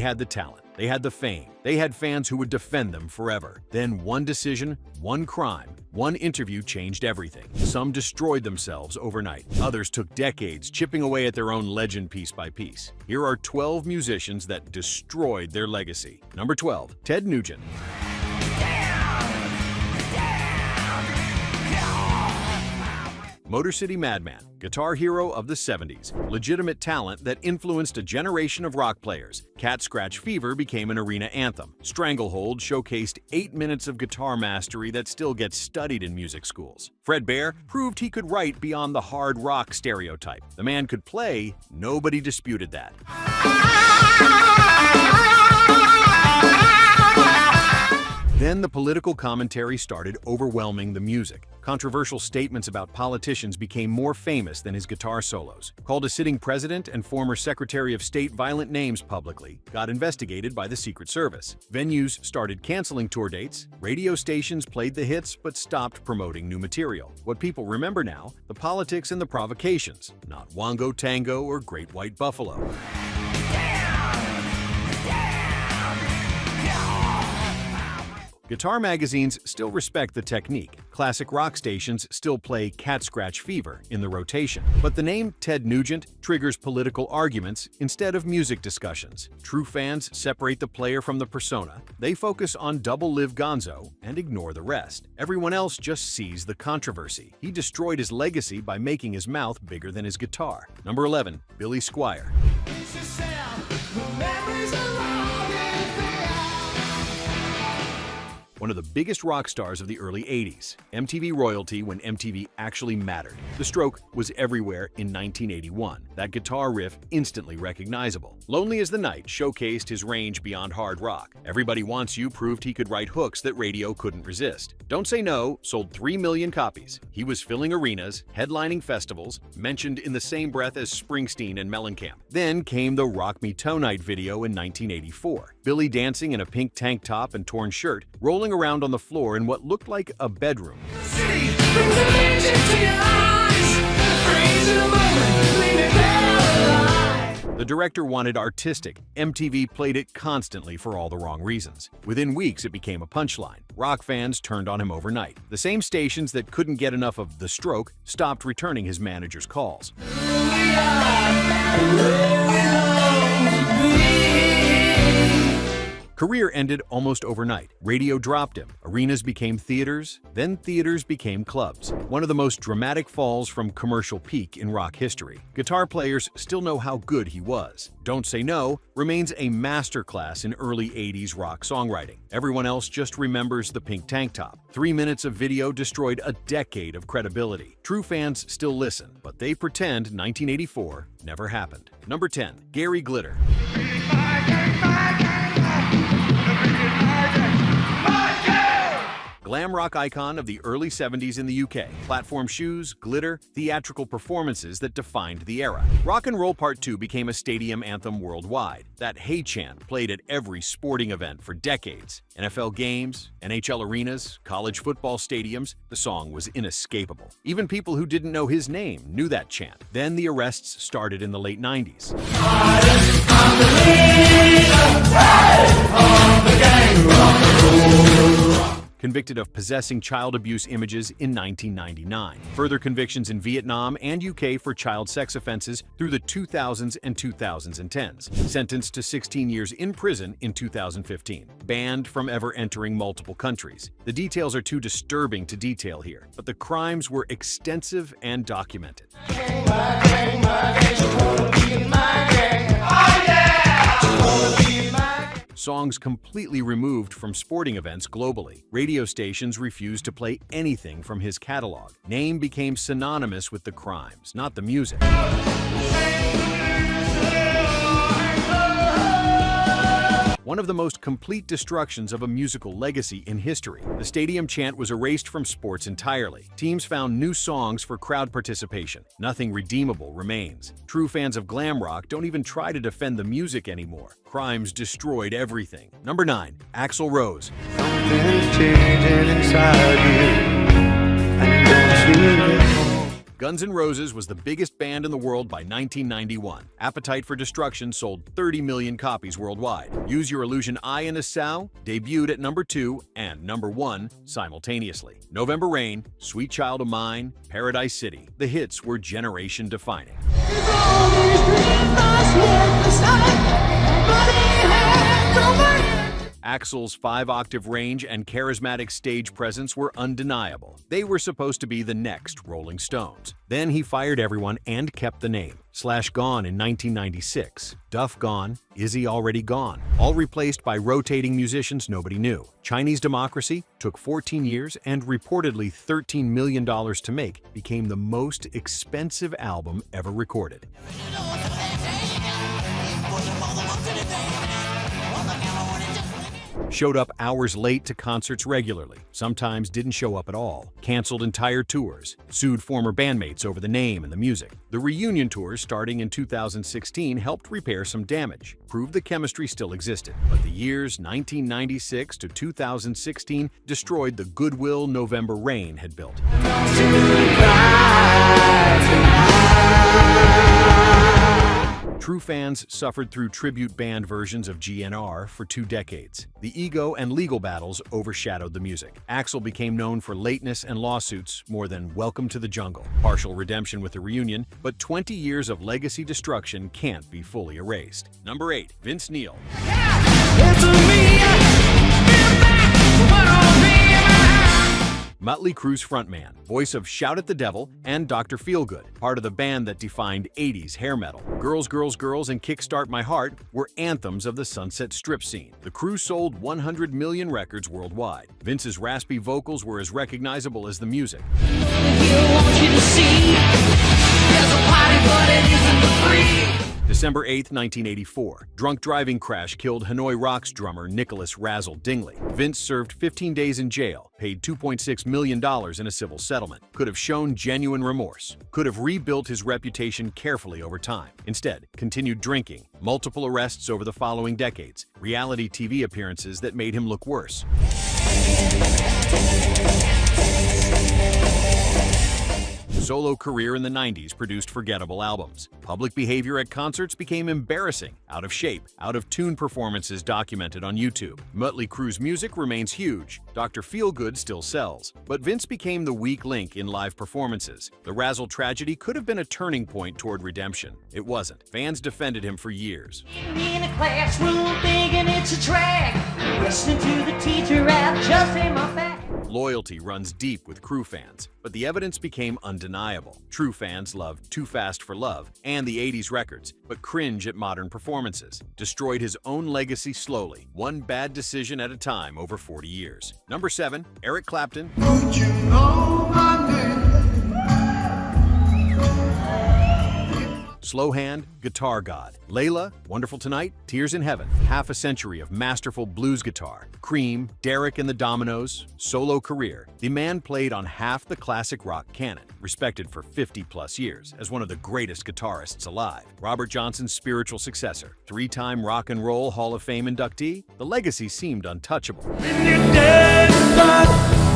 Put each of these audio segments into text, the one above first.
had the talent, they had the fame, they had fans who would defend them forever. Then one decision, one crime, one interview changed everything. Some destroyed themselves overnight. Others took decades, chipping away at their own legend piece by piece. Here are 12 musicians that destroyed their legacy. Number 12, Ted Nugent. Motor City Madman, guitar hero of the 70s, legitimate talent that influenced a generation of rock players. Cat Scratch Fever became an arena anthem. Stranglehold showcased 8 minutes of guitar mastery that still gets studied in music schools. Fred Bear proved he could write beyond the hard rock stereotype. The man could play, nobody disputed that. Then the political commentary started overwhelming the music. Controversial statements about politicians became more famous than his guitar solos. Called a sitting president and former Secretary of State violent names publicly, got investigated by the Secret Service. Venues started canceling tour dates. Radio stations played the hits but stopped promoting new material. What people remember now, the politics and the provocations, not Wango Tango or Great White Buffalo. Guitar magazines still respect the technique. Classic rock stations still play Cat Scratch Fever in the rotation. But the name Ted Nugent triggers political arguments instead of music discussions. True fans separate the player from the persona. They focus on Double Live Gonzo and ignore the rest. Everyone else just sees the controversy. He destroyed his legacy by making his mouth bigger than his guitar. Number 11, Billy Squier. One of the biggest rock stars of the early 80s, MTV royalty when MTV actually mattered. The Stroke was everywhere in 1981. That guitar riff instantly recognizable. Lonely as the Night showcased his range beyond hard rock. Everybody Wants You proved he could write hooks that radio couldn't resist. Don't Say No sold 3 million copies. He was filling arenas, headlining festivals, mentioned in the same breath as Springsteen and Mellencamp. Then came the Rock Me Tonight video in 1984. Billy dancing in a pink tank top and torn shirt, rolling around on the floor in what looked like a bedroom. The director wanted artistic. MTV played it constantly for all the wrong reasons. Within weeks, it became a punchline. Rock fans turned on him overnight. The same stations that couldn't get enough of The Stroke stopped returning his manager's calls. Career ended almost overnight. Radio dropped him. Arenas became theaters, then theaters became clubs. One of the most dramatic falls from commercial peak in rock history. Guitar players still know how good he was. Don't Say No remains a masterclass in early 80s rock songwriting. Everyone else just remembers the pink tank top. 3 minutes of video destroyed a decade of credibility. True fans still listen, but they pretend 1984 never happened. Number 10, Gary Glitter. Glam rock icon of the early 70s in the UK. Platform shoes, glitter, theatrical performances that defined the era. Rock and Roll Part 2 became a stadium anthem worldwide. That Hey chant played at every sporting event for decades. NFL games, NHL arenas, college football stadiums, the song was inescapable. Even people who didn't know his name knew that chant. Then the arrests started in the late 90s. Convicted of possessing child abuse images in 1999. Further convictions in Vietnam and UK for child sex offenses through the 2000s and 2010s. Sentenced to 16 years in prison in 2015. Banned from ever entering multiple countries. The details are too disturbing to detail here, but the crimes were extensive and documented. Songs completely removed from sporting events globally. Radio stations refused to play anything from his catalog. Name became synonymous with the crimes, not the music. One of the most complete destructions of a musical legacy in history. The stadium chant was erased from sports entirely. Teams found new songs for crowd participation. Nothing redeemable remains. True fans of glam rock don't even try to defend the music anymore. Crimes destroyed everything. Number 9, Axl Rose. Something's changing inside you, and don't you know? Guns N' Roses was the biggest band in the world by 1991. Appetite for Destruction sold 30 million copies worldwide. Use Your Illusion I in a Sow debuted at number 2 and number 1 simultaneously. November Rain, Sweet Child of Mine, Paradise City. The hits were generation-defining. Axl's 5-octave range and charismatic stage presence were undeniable. They were supposed to be the next Rolling Stones. Then he fired everyone and kept the name. Slash gone in 1996. Duff gone. Izzy already gone. All replaced by rotating musicians nobody knew. Chinese Democracy took 14 years and reportedly $13 million to make, became the most expensive album ever recorded. Showed up hours late to concerts regularly, sometimes didn't show up at all, canceled entire tours, sued former bandmates over the name and the music. The reunion tours starting in 2016 helped repair some damage, proved the chemistry still existed. But the years 1996 to 2016 destroyed the goodwill November Rain had built. True fans suffered through tribute band versions of GNR for 2 decades. The ego and legal battles overshadowed the music. Axl became known for lateness and lawsuits more than Welcome to the Jungle. Partial redemption with the reunion, but 20 years of legacy destruction can't be fully erased. Number 8. Vince Neil. Mötley Crüe's frontman, voice of Shout at the Devil and Dr. Feelgood, part of the band that defined 80s hair metal. Girls, Girls, Girls and Kickstart My Heart were anthems of the Sunset Strip scene. The Crue sold 100 million records worldwide. Vince's raspy vocals were as recognizable as the music. December 8, 1984. Drunk driving crash killed Hanoi Rocks drummer Nicholas Razzle Dingley. Vince served 15 days in jail, paid $2.6 million in a civil settlement. Could have shown genuine remorse. Could have rebuilt his reputation carefully over time. Instead, continued drinking, multiple arrests over the following decades, reality TV appearances that made him look worse. Solo career in the 90s produced forgettable albums. Public behavior at concerts became embarrassing, out of shape, out of tune performances documented on YouTube. Mötley Crüe's music remains huge. Dr. Feelgood still sells. But Vince became the weak link in live performances. The Razzle tragedy could have been a turning point toward redemption. It wasn't. Fans defended him for years. In a classroom thinking it's a track, listening to the teacher out just in my back. Loyalty runs deep with Crue fans, but the evidence became undeniable. True fans loved Too Fast for Love and the 80s records, but cringe at modern performances. Destroyed his own legacy slowly, one bad decision at a time over 40 years. Number 7. Eric Clapton. Don't you know my name? Slow Hand, Guitar God. Layla, Wonderful Tonight, Tears in Heaven. Half a century of masterful blues guitar. Cream, Derek and the Dominoes, solo career. The man played on half the classic rock canon, respected for 50-plus years as one of the greatest guitarists alive. Robert Johnson's spiritual successor, 3-time Rock and Roll Hall of Fame inductee, the legacy seemed untouchable. When you're dead,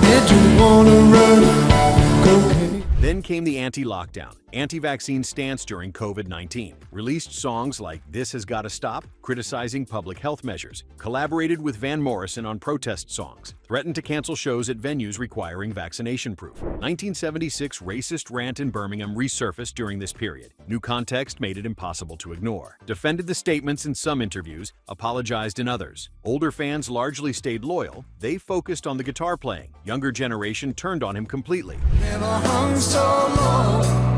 did you wanna run cocaine? Then came the anti-lockdown, anti-vaccine stance during COVID-19, released songs like This Has Gotta Stop, criticizing public health measures, collaborated with Van Morrison on protest songs, threatened to cancel shows at venues requiring vaccination proof. 1976 racist rant in Birmingham resurfaced during this period. New context made it impossible to ignore. Defended the statements in some interviews, apologized in others. Older fans largely stayed loyal. They focused on the guitar playing. Younger generation turned on him completely. Never hung so long.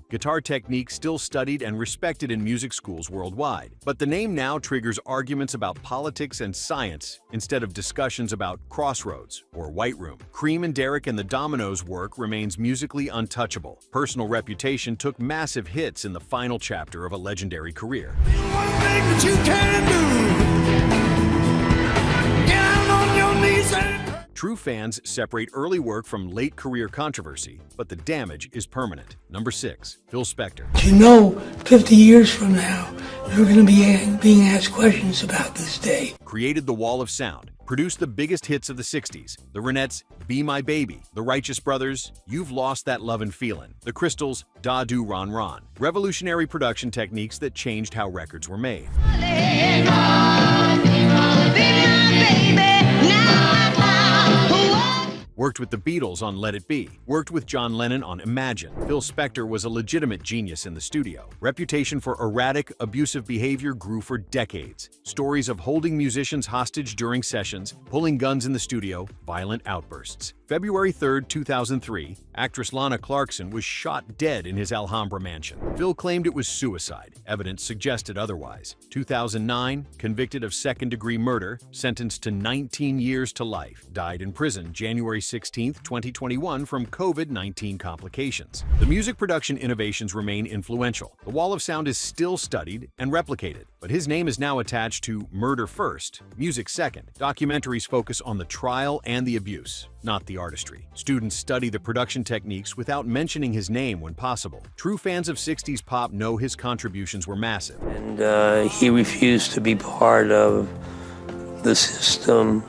Guitar technique still studied and respected in music schools worldwide, but the name now triggers arguments about politics and science instead of discussions about Crossroads or White Room. Cream and Derek and the Dominoes' work remains musically untouchable. Personal reputation took massive hits in the final chapter of a legendary career. One thing that you can do. Get out on your knees and True fans separate early work from late career controversy, but the damage is permanent. Number 6. Phil Spector. You know, 50 years from now, you're going to be being asked questions about this day. Created the wall of sound, produced the biggest hits of the 60s. The Ronettes' Be My Baby, the Righteous Brothers' You've Lost That Lovin' Feelin', the Crystals' Da Do Ron Ron. Revolutionary production techniques that changed how records were made. Worked with the Beatles on Let It Be. Worked with John Lennon on Imagine. Phil Spector was a legitimate genius in the studio. Reputation for erratic, abusive behavior grew for decades. Stories of holding musicians hostage during sessions, pulling guns in the studio, violent outbursts. February 3, 2003, actress Lana Clarkson was shot dead in his Alhambra mansion. Phil claimed it was suicide. Evidence suggested otherwise. 2009, convicted of second-degree murder, sentenced to 19 years to life. Died in prison January 16, 2021 from COVID-19 complications. The music production innovations remain influential. The Wall of Sound is still studied and replicated, but his name is now attached to Murder First, Music Second. Documentaries focus on the trial and the abuse, not the artistry. Students study the production techniques without mentioning his name when possible. True fans of 60s pop know his contributions were massive. And he refused to be part of the system,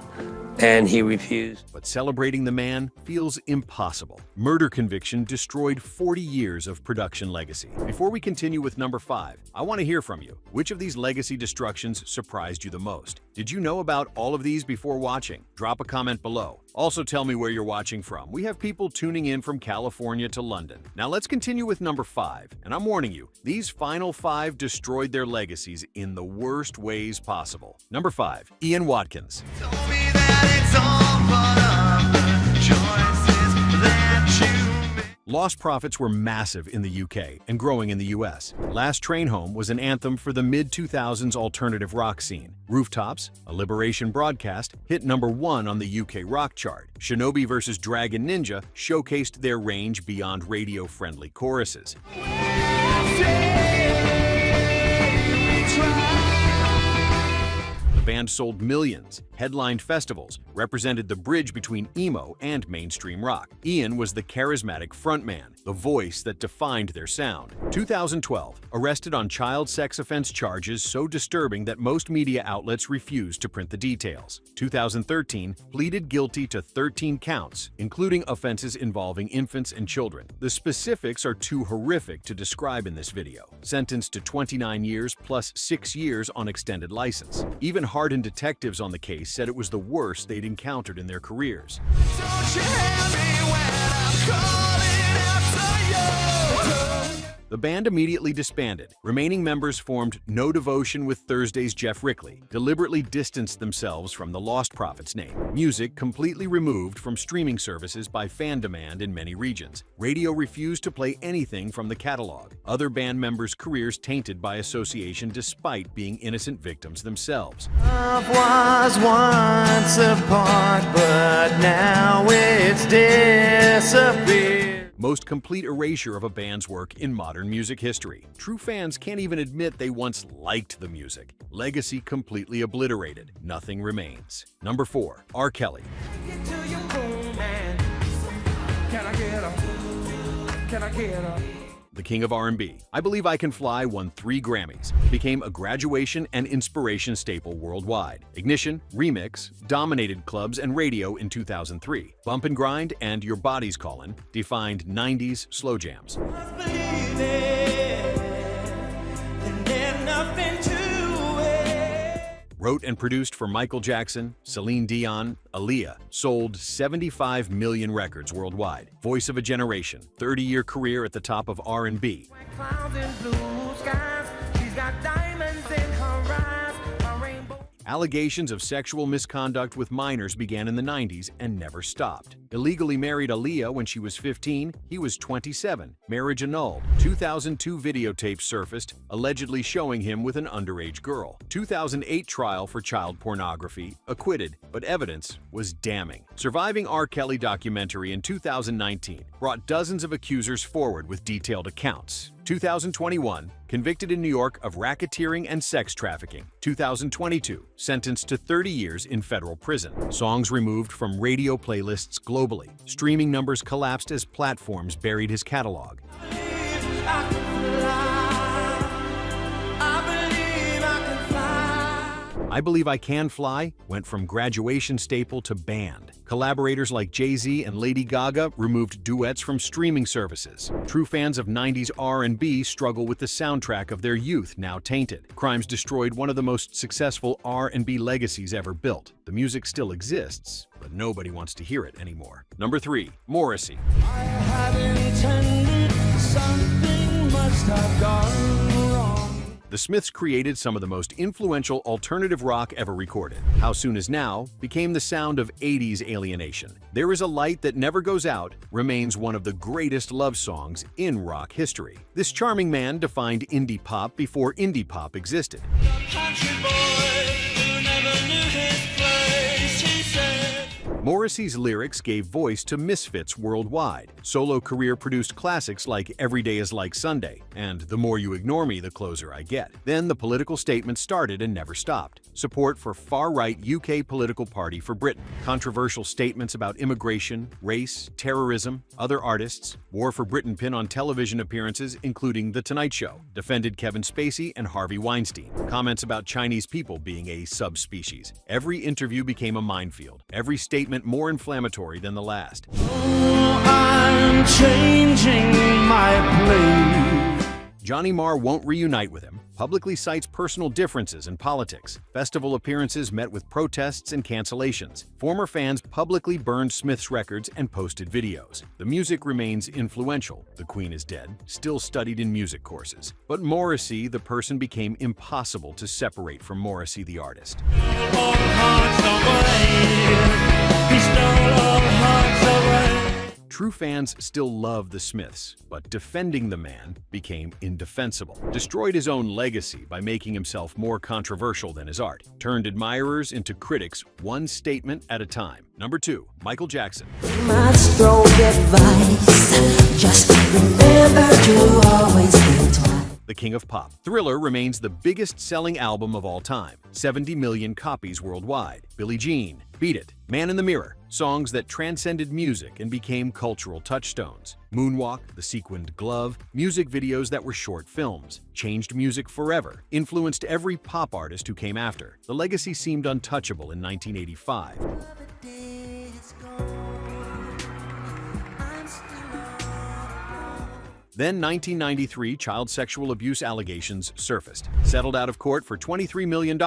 and he refused. But celebrating the man feels impossible. Murder Conviction destroyed 40 years of production legacy. Before we continue with number 5, I want to hear from you. Which of these legacy destructions surprised you the most? Did you know about all of these before watching? Drop a comment below. Also tell me where you're watching from. We have people tuning in from California to London. Now let's continue with number 5. And I'm warning you, these final 5 destroyed their legacies in the worst ways possible. Number 5, Ian Watkins. Lost Prophets were massive in the UK and growing in the US. Last Train Home was an anthem for the mid-2000s alternative rock scene. Rooftops, a Liberation broadcast, hit number 1 on the UK rock chart. Shinobi vs. Dragon Ninja showcased their range beyond radio-friendly choruses. The band sold millions, headlined festivals, represented the bridge between emo and mainstream rock. Ian was the charismatic frontman, the voice that defined their sound. 2012, arrested on child sex offense charges so disturbing that most media outlets refused to print the details. 2013, pleaded guilty to 13 counts, including offenses involving infants and children. The specifics are too horrific to describe in this video. Sentenced to 29 years plus 6 years on extended license. Even hardened detectives on the case said it was the worst they'd encountered in their careers. The band immediately disbanded. Remaining members formed No Devotion with Thursday's Jeff Rickley, deliberately distanced themselves from the Lost Prophets name. Music completely removed from streaming services by fan demand in many regions. Radio refused to play anything from the catalog. Other band members' careers tainted by association despite being innocent victims themselves. Love was once a part, but now it's disappeared. Most complete erasure of a band's work in modern music history. True fans can't even admit they once liked the music. Legacy completely obliterated. Nothing remains. Number 4, R. Kelly. The king of R&B. I Believe I Can Fly won 3 Grammys, became a graduation and inspiration staple worldwide. Ignition, Remix, dominated clubs and radio in 2003. Bump and Grind and Your Body's Callin' defined 90s slow jams. Wrote and produced for Michael Jackson, Celine Dion, Aaliyah, sold 75 million records worldwide. Voice of a generation, 30-year career at the top of R&B. Allegations of sexual misconduct with minors began in the 90s and never stopped. Illegally married Aaliyah when she was 15, he was 27. Marriage annulled. 2002 videotape surfaced, allegedly showing him with an underage girl. 2008 trial for child pornography, acquitted, but evidence was damning. Surviving R. Kelly documentary in 2019 brought dozens of accusers forward with detailed accounts. 2021, convicted in New York of racketeering and sex trafficking. 2022, sentenced to 30 years in federal prison. Songs removed from radio playlists globally. Streaming numbers collapsed as platforms buried his catalog. I Believe I Can Fly went from graduation staple to banned. Collaborators like Jay-Z and Lady Gaga removed duets from streaming services. True fans of 90s R&B struggle with the soundtrack of their youth now tainted. Crimes destroyed one of the most successful R&B legacies ever built. The music still exists, but nobody wants to hear it anymore. Number 3. Morrissey. I had intended something must have gone wrong. The Smiths created some of the most influential alternative rock ever recorded. How Soon Is Now became the sound of 80s alienation. There Is a Light That Never Goes Out remains one of the greatest love songs in rock history. This charming man defined indie pop before indie pop existed. Morrissey's lyrics gave voice to misfits worldwide. Solo career produced classics like Every Day Is Like Sunday and The More You Ignore Me, the Closer I Get. Then the political statement started and never stopped. Support for far-right UK political party for Britain. Controversial statements about immigration, race, terrorism, other artists. War for Britain pin on television appearances including The Tonight Show. Defended Kevin Spacey and Harvey Weinstein. Comments about Chinese people being a subspecies. Every interview became a minefield. Every statement more inflammatory than the last. Oh, I'm changing my place. Johnny Marr won't reunite with him, publicly cites personal differences in politics. Festival appearances met with protests and cancellations. Former fans publicly burned Smith's records and posted videos. The music remains influential. The Queen is Dead, still studied in music courses. But Morrissey, the person, became impossible to separate from Morrissey, the artist. True fans still love the Smiths, but defending the man became indefensible. Destroyed his own legacy by making himself more controversial than his art. Turned admirers into critics one statement at a time. Number 2. Michael Jackson. My strong advice, just remember to always think twice. The king of pop. Thriller remains the biggest-selling album of all time. 70 million copies worldwide. Billie Jean, Beat It, Man in the Mirror. Songs that transcended music and became cultural touchstones. Moonwalk, The Sequined Glove, music videos that were short films. Changed music forever. Influenced every pop artist who came after. The legacy seemed untouchable in 1985. Then 1993 child sexual abuse allegations surfaced. Settled out of court for $23 million.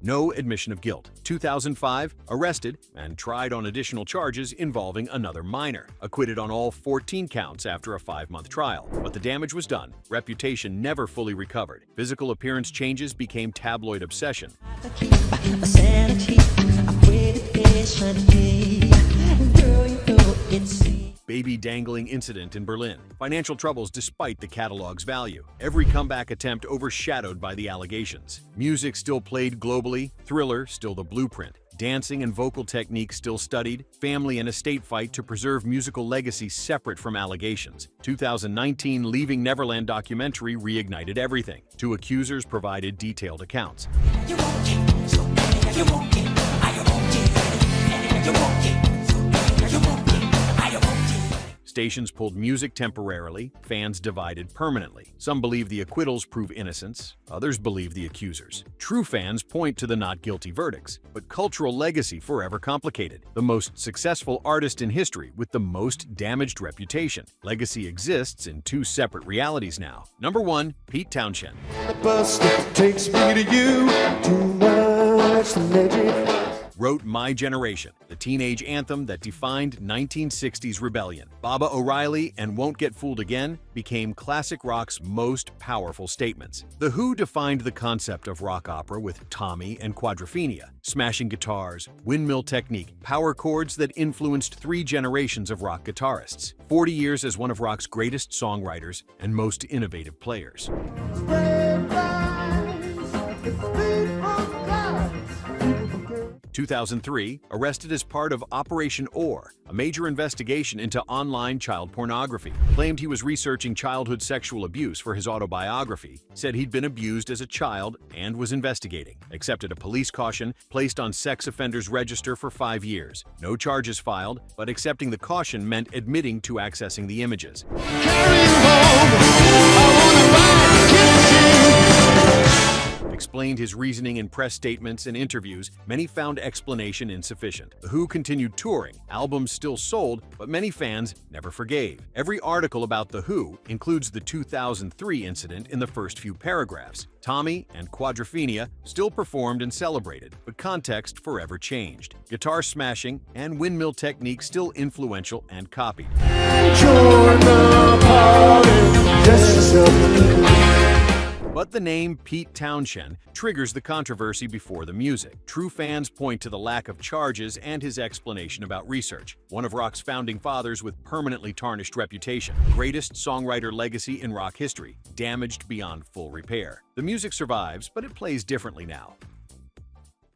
No admission of guilt. 2005, arrested and tried on additional charges involving another minor. Acquitted on all 14 counts after a 5-month trial. But the damage was done. Reputation never fully recovered. Physical appearance changes became tabloid obsession. Baby dangling incident in Berlin. Financial troubles despite the catalog's value. Every comeback attempt overshadowed by the allegations. Music still played globally. Thriller still the blueprint. Dancing and vocal technique still studied. Family and estate fight to preserve musical legacy separate from allegations. 2019 Leaving Neverland documentary reignited everything. 2 accusers provided detailed accounts. Stations pulled music temporarily, fans divided permanently. Some believe the acquittals prove innocence, others believe the accusers. True fans point to the not guilty verdicts, but cultural legacy forever complicated. The most successful artist in history with the most damaged reputation. Legacy exists in 2 separate realities now. Number 1, Pete Townshend. The bus that takes me to you, too much legend. Wrote My Generation, the teenage anthem that defined 1960s rebellion. Baba O'Reilly and Won't Get Fooled Again became classic rock's most powerful statements. The Who defined the concept of rock opera with Tommy and Quadrophenia, smashing guitars, windmill technique, power chords that influenced 3 generations of rock guitarists. 40 years as one of rock's greatest songwriters and most innovative players. 2003, arrested as part of Operation Ore, a major investigation into online child pornography. Claimed he was researching childhood sexual abuse for his autobiography, said he'd been abused as a child and was investigating. Accepted a police caution, placed on sex offenders register for 5 years. No charges filed, but accepting the caution meant admitting to accessing the images. explained his reasoning in press statements and interviews, many found explanation insufficient. The Who continued touring, albums still sold, but many fans never forgave. Every article about The Who includes the 2003 incident in the first few paragraphs. Tommy and Quadrophenia still performed and celebrated, but context forever changed. Guitar smashing and windmill technique still influential and copied. Join the party, dress yourself. But the name Pete Townshend triggers the controversy before the music. True fans point to the lack of charges and his explanation about research. One of rock's founding fathers with permanently tarnished reputation. Greatest songwriter legacy in rock history, damaged beyond full repair. The music survives, but it plays differently now.